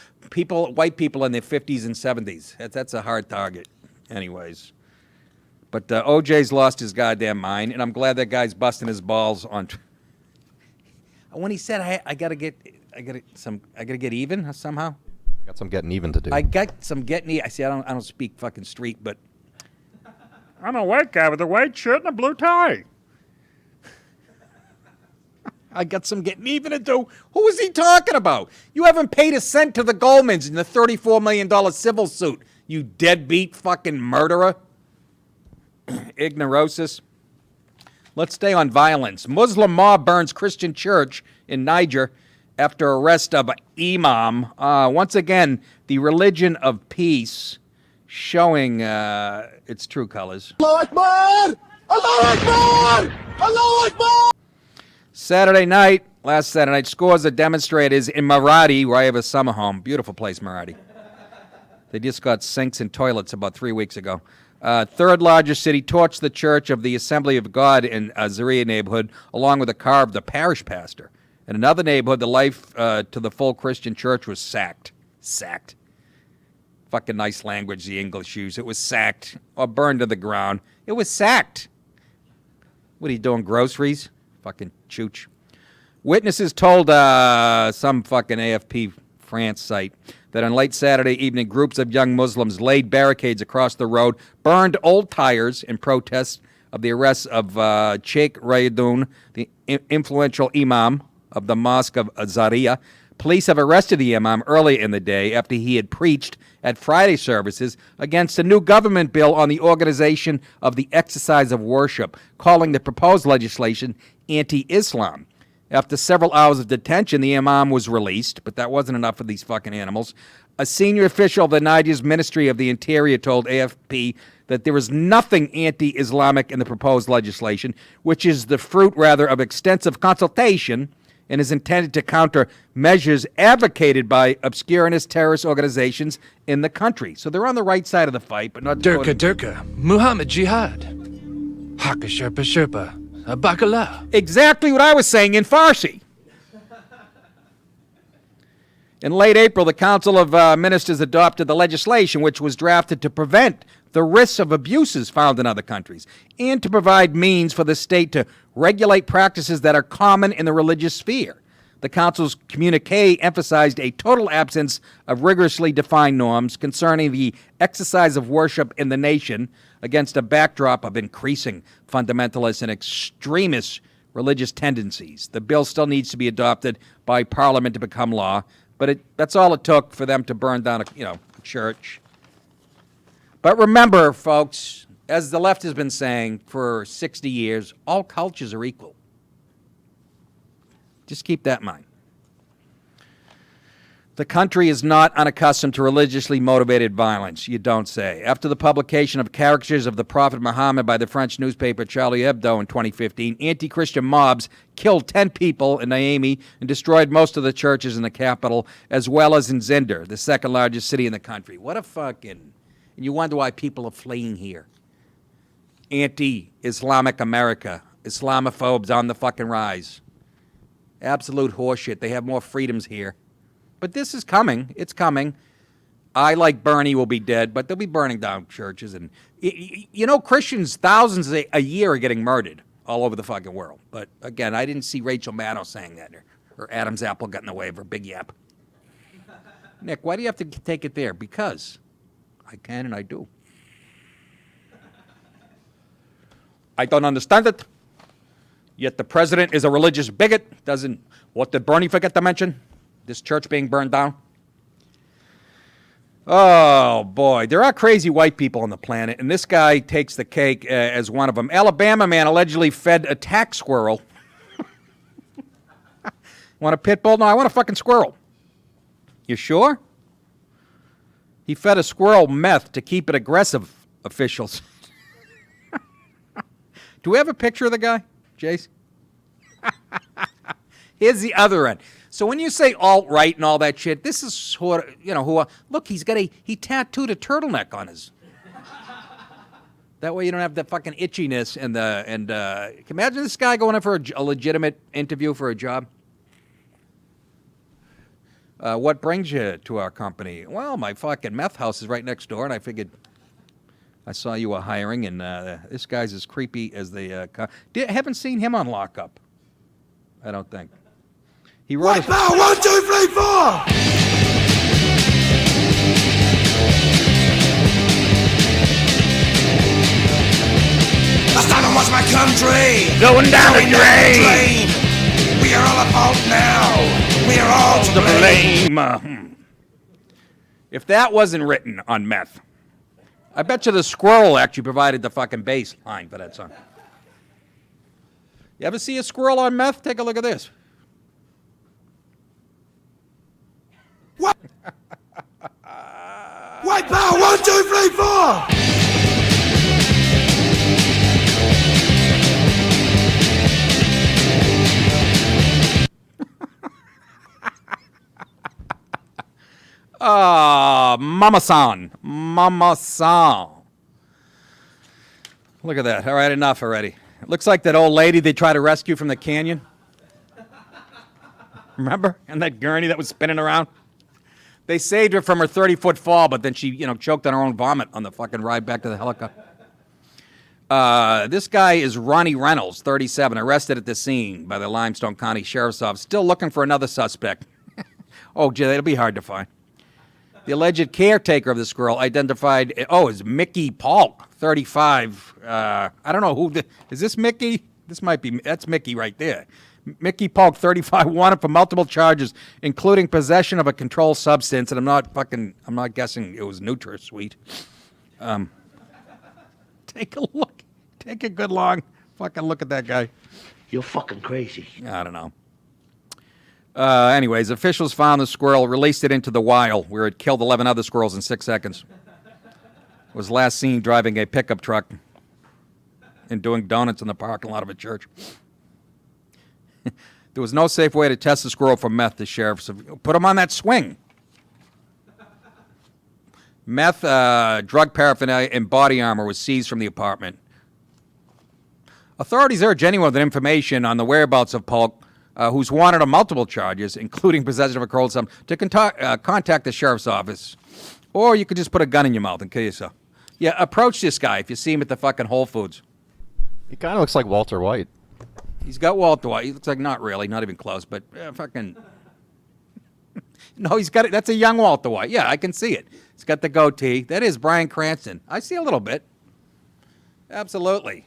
White people in their 50s and 70s. That's a hard target. Anyways. But OJ's lost his goddamn mind, and I'm glad that guy's busting his balls on. When he said, I gotta get even somehow. I got some getting even to do. I got some getting even. I see. I don't speak fucking street, but I'm a white guy with a white shirt and a blue tie. I got some getting even to do. Who is he talking about? You haven't paid a cent to the Goldmans in the $34 million civil suit, you deadbeat fucking murderer. Ignorosis. Let's stay on violence. Muslim mob burns Christian church in Niger after arrest of imam. Once again, the religion of peace showing its true colors. Allah Akbar! Allah Akbar! Allah Akbar! Last Saturday night, scores of demonstrators in Maradi, where I have a summer home. Beautiful place, Maradi. They just got sinks and toilets about 3 weeks ago. Third largest city, torched the Church of the Assembly of God in Zaria neighborhood, along with a car of the parish pastor. In another neighborhood, the life to the full Christian church was sacked. Sacked. Fucking nice language the English use. It was sacked or burned to the ground. It was sacked. What are you doing, groceries? Fucking chooch. Witnesses told some fucking AFP France site that on late Saturday evening, groups of young Muslims laid barricades across the road, burned old tires in protest of the arrest of Sheikh Rayadun, the influential imam of the Mosque of Zaria, Police have arrested the imam earlier in the day after he had preached at Friday services against a new government bill on the organization of the exercise of worship, calling the proposed legislation anti-Islam. After several hours of detention, the imam was released, but that wasn't enough for these fucking animals. A senior official of the Nigeria's Ministry of the Interior told AFP that there is nothing anti-Islamic in the proposed legislation, which is the fruit, rather, of extensive consultation and is intended to counter measures advocated by obscurantist terrorist organizations in the country. So they're on the right side of the fight, but not... Durka, Muhammad Jihad, Haka Sherpa Sherpa, Bakala. Exactly what I was saying in Farsi. In late April, the Council of Ministers adopted the legislation which was drafted to prevent the risks of abuses found in other countries and to provide means for the state to regulate practices that are common in the religious sphere. The Council's communique emphasized a total absence of rigorously defined norms concerning the exercise of worship in the nation against a backdrop of increasing fundamentalist and extremist religious tendencies. The bill still needs to be adopted by Parliament to become law, but that's all it took for them to burn down a church. But remember, folks, as the left has been saying for 60 years, all cultures are equal. Just keep that in mind. The country is not unaccustomed to religiously motivated violence, you don't say. After the publication of caricatures of the Prophet Muhammad by the French newspaper Charlie Hebdo in 2015, anti-Christian mobs killed 10 people in Niamey and destroyed most of the churches in the capital, as well as in Zinder, the second largest city in the country. What a fucking... And you wonder why people are fleeing here. Anti-Islamic America. Islamophobes on the fucking rise. Absolute horseshit. They have more freedoms here. But this is coming. It's coming. I, like Bernie, will be dead, but they'll be burning down churches. And Christians, thousands a year are getting murdered all over the fucking world. But again, I didn't see Rachel Maddow saying that, or Adam's apple got in the way of her big yap. Nick, why do you have to take it there? Because I can and I do. I don't understand it. Yet the president is a religious bigot. What did Bernie forget to mention? This church being burned down? Oh, boy. There are crazy white people on the planet, and this guy takes the cake as one of them. Alabama man allegedly fed a tack squirrel. Want a pit bull? No, I want a fucking squirrel. You sure? He fed a squirrel meth to keep it aggressive, officials. Do we have a picture of the guy, Jace? Here's the other end. So when you say alt-right and all that shit, this is sort of, look, he tattooed a turtleneck on his. That way you don't have the fucking itchiness and imagine this guy going in for a legitimate interview for a job. What brings you to our company? Well, my fucking meth house is right next door, and I figured I saw you were hiring, and this guy's as creepy as they haven't seen him on lockup. I don't think. He wrote White power, 1, 2, 3, 4! I stand and watch my country going down the drain. We are all at fault now. We are all to blame. If that wasn't written on meth, I bet you the squirrel actually provided the fucking bass line for that song. You ever see a squirrel on meth? Take a look at this. What? White power, 1, 2, 3, 4! Mama-san. Mama-san. Look at that. All right, enough already. It looks like that old lady they tried to rescue from the canyon. Remember? And that gurney that was spinning around? They saved her from her 30-foot fall, but then she, choked on her own vomit on the fucking ride back to the helicopter. This guy is Ronnie Reynolds, 37, arrested at the scene by the Limestone County Sheriff's Office, still looking for another suspect. Oh, gee, that'll be hard to find. The alleged caretaker of the squirrel identified, is Mickey Paul, 35. I don't know who, is this Mickey? That's Mickey right there. Mickey Polk, 35, wanted for multiple charges, including possession of a controlled substance, and I'm not guessing it was NutraSweet. Take a look. Take a good long fucking look at that guy. You're fucking crazy. I don't know. Anyways, officials found the squirrel, released it into the wild, where it killed 11 other squirrels in 6 seconds. It was last seen driving a pickup truck and doing donuts in the parking lot of a church. There was no safe way to test the squirrel for meth, the sheriff said. Put him on that swing. Meth, drug paraphernalia, and body armor was seized from the apartment. Authorities urge anyone with information on the whereabouts of Polk, who's wanted on multiple charges, including possession of a controlled substance, to contact the sheriff's office. Or you could just put a gun in your mouth and kill yourself. Yeah, approach this guy if you see him at the fucking Whole Foods. He kind of looks like Walter White. He's got Walter White. He looks like not really, not even close, but fucking... No, he's got it. That's a young Walter White. Yeah, I can see it. He's got the goatee. That is Bryan Cranston. I see a little bit. Absolutely.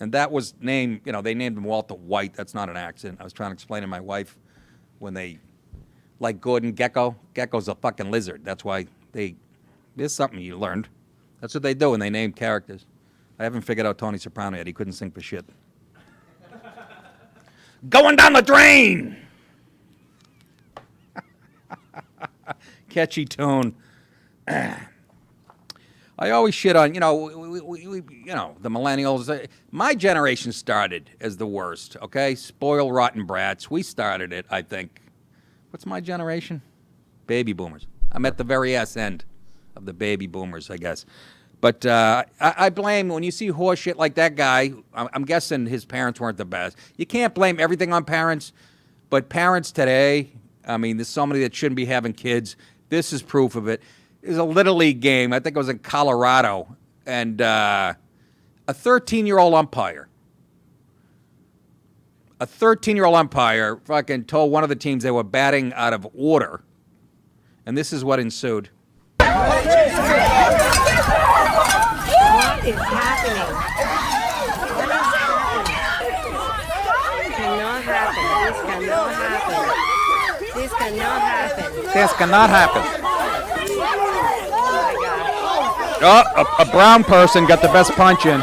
And that was named, they named him Walter White. That's not an accident. I was trying to explain to my wife when they, like Gordon Gekko. Gekko's a fucking lizard. That's why there's something you learned. That's what they do when they name characters. I haven't figured out Tony Soprano yet. He couldn't sing for shit. Going down the drain! Catchy tune. I always shit on, the millennials. My generation started as the worst, okay? Spoiled, rotten brats. We started it, I think. What's my generation? Baby boomers. I'm at the very ass end of the baby boomers, I guess. But I blame, when you see horse shit like that guy, I'm guessing his parents weren't the best. You can't blame everything on parents, but parents today, there's somebody that shouldn't be having kids. This is proof of it. It was a Little League game. I think it was in Colorado. And a 13-year-old umpire. A 13-year-old umpire fucking told one of the teams they were batting out of order. And this is what ensued. What is happening? What is happening? Cannot happen. This cannot happen. This cannot happen. Oh, a brown person got the best punch in.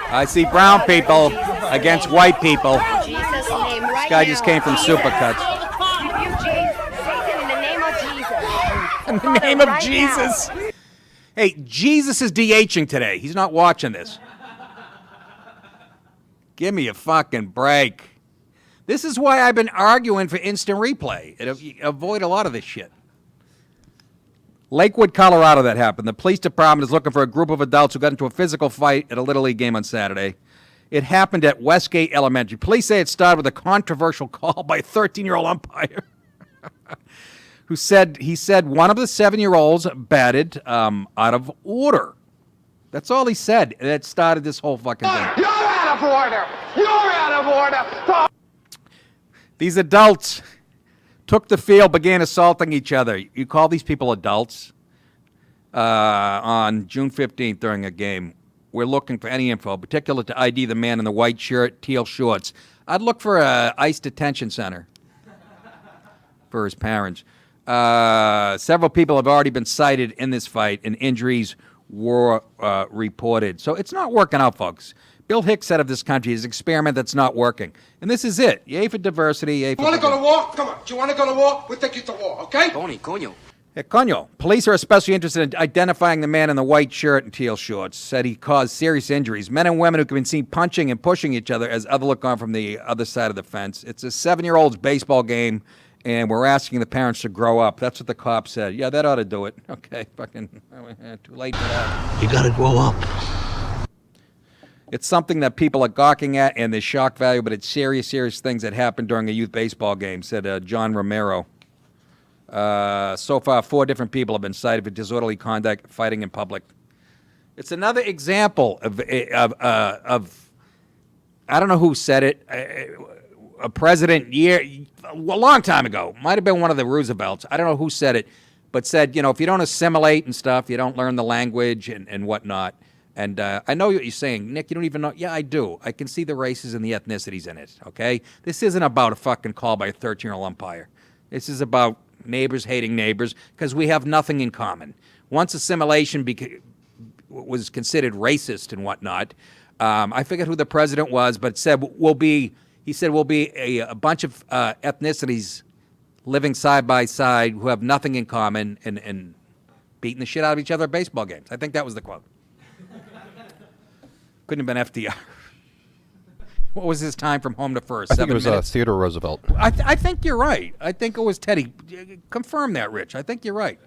I see brown people against white people. This guy just came from Supercuts. In the name of Jesus. Hey, Jesus is DHing today. He's not watching this. Give me a fucking break. This is why I've been arguing for instant replay. Avoid a lot of this shit. Lakewood, Colorado, that happened. The police department is looking for a group of adults who got into a physical fight at a Little League game on Saturday. It happened at Westgate Elementary. Police say it started with a controversial call by a 13-year-old umpire who said one of the 7-year-olds batted out of order. That's all he said. And it started this whole fucking thing. You're out of order! You're out of order! These adults took the field, began assaulting each other. You call these people adults? On June 15th during a game, we're looking for any info, particular to ID the man in the white shirt, teal shorts. I'd look for a ICE detention center for his parents. Several people have already been cited in this fight, and injuries were reported. So it's not working out, folks. Bill Hicks said of this country is an experiment that's not working. And this is it. Yay for diversity, yay for... You want to go to war? Come on. Do you want to go to war? We'll take you to war, okay? Tony, coño. Hey, coño. Police are especially interested in identifying the man in the white shirt and teal shorts. Said he caused serious injuries. Men and women who can be seen punching and pushing each other as other look on from the other side of the fence. It's a 7-year-old's baseball game, and we're asking the parents to grow up. That's what the cop said. Yeah, that ought to do it. Okay, fucking too late for that. You gotta grow up. It's something that people are gawking at, and there's shock value, but it's serious things that happened during a youth baseball game, said John Romero. So far, 4 different people have been cited for disorderly conduct, fighting in public. It's another example of I don't know who said it, a president a long time ago, might have been one of the Roosevelts. I don't know who said it, but said, if you don't assimilate and stuff, you don't learn the language and whatnot. And I know what you're saying, Nick. You don't even know. Yeah, I do. I can see the races and the ethnicities in it. Okay, this isn't about a fucking call by a 13-year-old umpire. This is about neighbors hating neighbors because we have nothing in common. Once assimilation was considered racist and whatnot, I forget who the president was, but said we'll be a bunch of ethnicities living side by side who have nothing in common and beating the shit out of each other at baseball games. I think that was the quote. Couldn't have been FDR. What was his time from home to first? I think 7 it was minutes? Theodore Roosevelt. I think you're right. I think it was Teddy. Confirm that, Rich. I think you're right.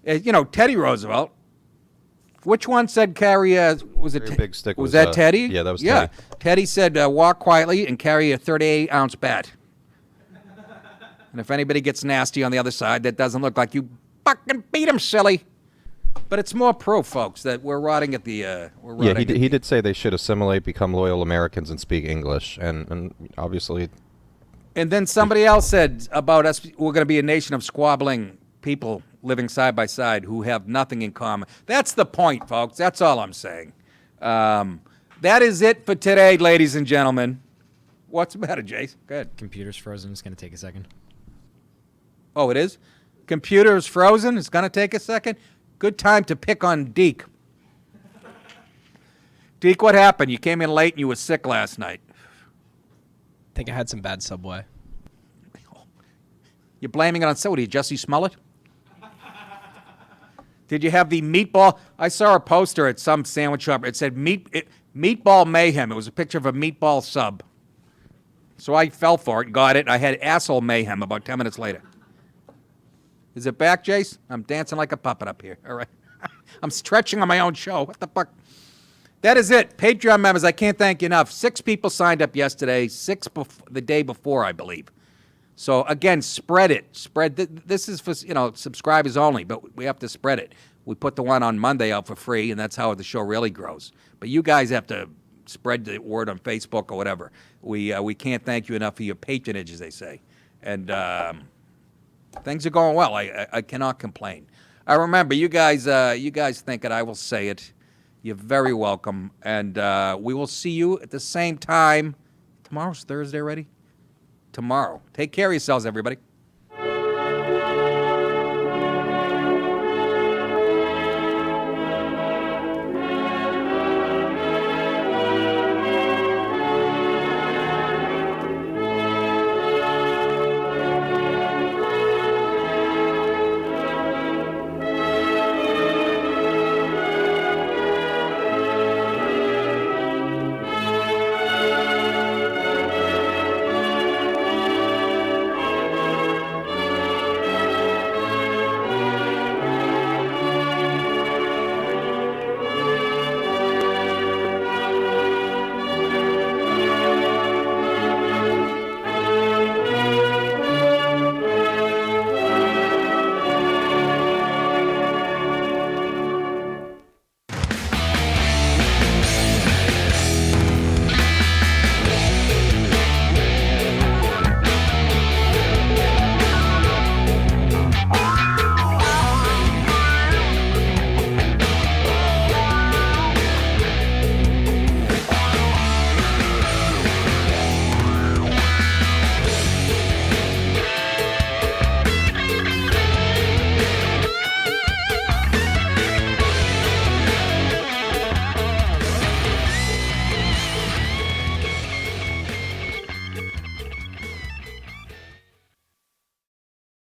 Teddy Roosevelt. Which one said carry a? Was it? Big stick was that Teddy? Yeah, that was yeah. Teddy. Teddy said walk quietly and carry a 38-ounce bat. And if anybody gets nasty on the other side, that doesn't look like you fucking beat him, silly. But it's more proof, folks, that we're rotting at the. He did say they should assimilate, become loyal Americans, and speak English, and obviously. And then somebody else said about us, we're going to be a nation of squabbling people living side by side who have nothing in common. That's the point, folks. That's all I'm saying. That is it for today, ladies and gentlemen. What's the matter, Jace? Go ahead. Computer's frozen. It's going to take a second. Oh, it is? Computer's frozen. It's going to take a second. Good time to pick on Deke. Deke, what happened? You came in late and you were sick last night. I think I had some bad Subway. You're blaming it on somebody. Jesse Smollett? Did you have the meatball? I saw a poster at some sandwich shop. It said meatball mayhem. It was a picture of a meatball sub. So I fell for it, got it. I had asshole mayhem about 10 minutes later. Is it back, Jace? I'm dancing like a puppet up here. All right. I'm stretching on my own show. What the fuck? That is it. Patreon members, I can't thank you enough. 6 people signed up yesterday, 6 the day before, I believe. So, again, spread it. This is for, subscribers only, but we have to spread it. We put the one on Monday out for free, and that's how the show really grows. But you guys have to spread the word on Facebook or whatever. We can't thank you enough for your patronage, as they say. And things are going well. I cannot complain. I remember, you guys think it, I will say it. You're very welcome. And we will see you at the same time. Tomorrow's Thursday already? Tomorrow. Take care of yourselves, everybody.